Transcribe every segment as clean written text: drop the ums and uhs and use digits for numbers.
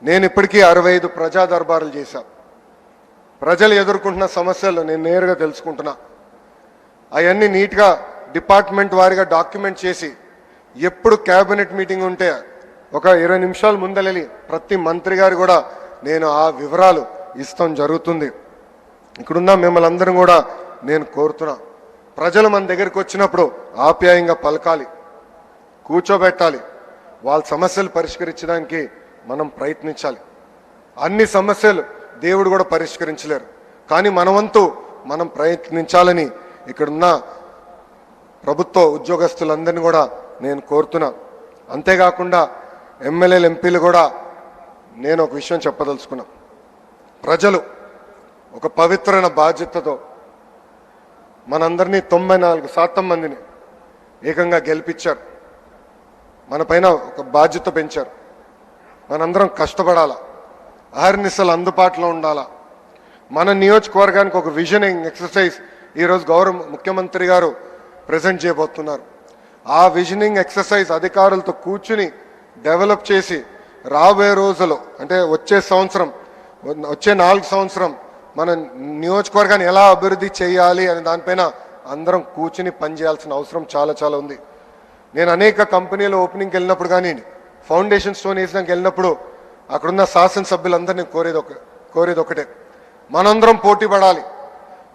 నేను ఇప్పటికీ 65 ప్రజా దర్బారులు చేశా. ప్రజలు ఎదుర్కొంటున్న సమస్యలు నేను నేరుగా తెలుసుకుంటున్నా. అవన్నీ నీట్గా డిపార్ట్మెంట్ వారిగా డాక్యుమెంట్ చేసి ఎప్పుడు క్యాబినెట్ మీటింగ్ ఉంటే ఒక 20 నిమిషాల ముందలెళ్ళి ప్రతి మంత్రి గారు కూడా నేను ఆ వివరాలు ఇస్తాం జరుగుతుంది. ఇక్కడున్న మిమ్మల్ని అందరం కూడా నేను కోరుతున్నా, ప్రజలు మన దగ్గరికి వచ్చినప్పుడు ఆప్యాయంగా పలకాలి, కూర్చోబెట్టాలి, వాళ్ళ సమస్యలు పరిష్కరించడానికి మనం ప్రయత్నించాలి. అన్ని సమస్యలు దేవుడు కూడా పరిష్కరించలేరు, కానీ మన వంతు మనం ప్రయత్నించాలని ఇక్కడున్న ప్రభుత్వ ఉద్యోగస్తులందరినీ కూడా నేను కోరుతున్నా. అంతేకాకుండా ఎమ్మెల్యేలు ఎంపీలు కూడా నేను ఒక విషయం చెప్పదలుచుకున్నా. ప్రజలు ఒక పవిత్రమైన బాధ్యతతో మనందరినీ 94% మందిని ఏకంగా గెలిపించారు. మన పైన ఒక బాధ్యత పెంచారు. మనందరం కష్టపడాలా, అహర్నిశలు అందుబాటులో ఉండాలా. మన నియోజకవర్గానికి ఒక విజనింగ్ ఎక్సర్సైజ్ ఈరోజు గౌరవ ముఖ్యమంత్రి గారు ప్రజెంట్ చేయబోతున్నారు. ఆ విజనింగ్ ఎక్సర్సైజ్ అధికారులతో కూర్చుని డెవలప్ చేసి రాబోయే రోజులు అంటే వచ్చే 4 సంవత్సరం మన నియోజకవర్గాన్ని ఎలా అభివృద్ధి చేయాలి అనే దానిపైన అందరం కూర్చుని పనిచేయాల్సిన అవసరం చాలా ఉంది. నేను అనేక కంపెనీల ఓపెనింగ్కి వెళ్ళినప్పుడు కానీ ఫౌండేషన్ స్టోన్ వేసినాక వెళ్ళినప్పుడు అక్కడున్న శాసనసభ్యులందరినీ కోరేది ఒకటే, మనందరం పోటీ పడాలి,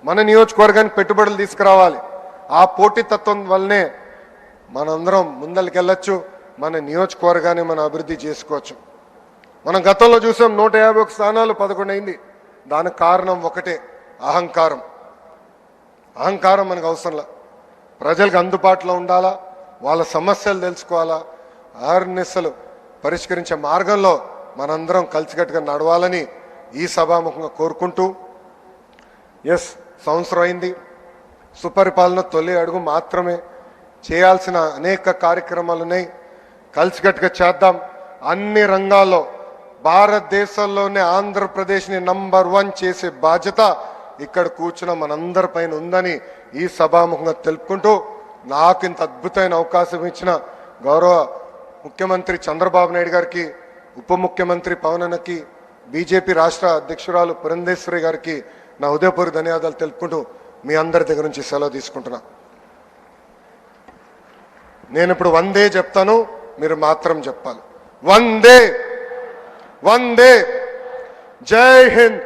మన నియోజకవర్గానికి పెట్టుబడులు తీసుకురావాలి. ఆ పోటీతత్వం వల్లనే మనందరం ముందరికెళ్ళచ్చు, మన నియోజకవర్గాన్ని మనం అభివృద్ధి చేసుకోవచ్చు. మనం గతంలో చూసాం 151 స్థానాలు 11 అయింది. దానికి కారణం ఒకటే, అహంకారం. మనకు అవసరంలా, ప్రజలకు అందుబాటులో ఉండాలా, వాళ్ళ సమస్యలు తెలుసుకోవాలా, అహర్నిశలు పరిష్కరించే మార్గంలో మనందరం కలిసికట్టుగా నడవాలని ఈ సభాముఖంగా కోరుకుంటూ, సంవత్సరం అయింది, సుపరిపాలన తొలి అడుగు మాత్రమే, చేయాల్సిన అనేక కార్యక్రమాలు ఉన్నాయి, కలిసికట్టుగా చేద్దాం. అన్ని రంగాల్లో భారతదేశంలోనే ఆంధ్రప్రదేశ్ని నంబర్ 1 చేసే బాధ్యత ఇక్కడ కూర్చున్న మనందరిపైన ఉందని ఈ సభాముఖంగా తెలుపుకుంటూ, నాకు ఇంత అద్భుతమైన అవకాశం ఇచ్చిన గౌరవ ముఖ్యమంత్రి చంద్రబాబు నాయుడు గారికి, ఉప ముఖ్యమంత్రి పవన్ అన్నకి, బీజేపీ రాష్ట్ర అధ్యక్షురాలు పురంధేశ్వరి గారికి నా హృదయపూర్వక ధన్యవాదాలు తెలుపుకుంటూ మీ అందరి దగ్గర నుంచి సెలవు తీసుకుంటున్నా. నేను ఇప్పుడు వందే చెప్తాను, మీరు మాత్రం చెప్పాలి. వందే, జై హింద్.